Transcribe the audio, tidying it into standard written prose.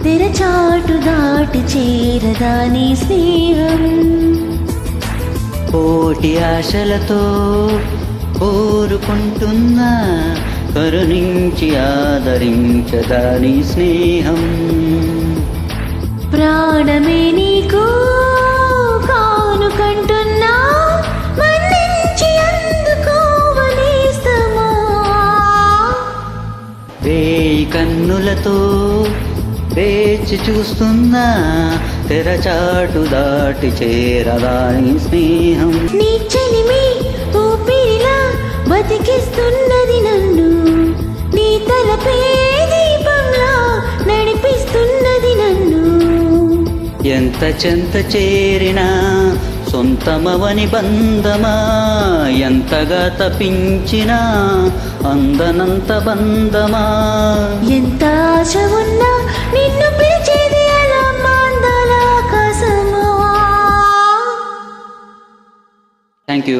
తెరచాటు దాటి చేరదాని స్నేహం. కోటి ఆశలతో కోరుకుంటున్నా కరుణించి ఆదరించదాని స్నేహం. ప్రాణమే నీకు కానుకంటున్నా మన్నించి అందుకోవనేస్తమా. వేయి కన్నులతో వేచి చూస్తున్నా తెరచాటు దాటి చేరదాని స్నేహం. నీ చెలిమి ఊపిరిలా బతికిస్తున్నది నన్ను, నీ తలపే దీపంలా నడిపిస్తున్నది నన్ను. ఎంత చెంత చేరినా సొంతమవని బంధమా, ఎంతగా తపించినా అందనంత బంధమా. ఎంత ఆశ ఉన్నా నిన్ను పిలిచేది అలా మాందాల ఆకాశమా. Thank you.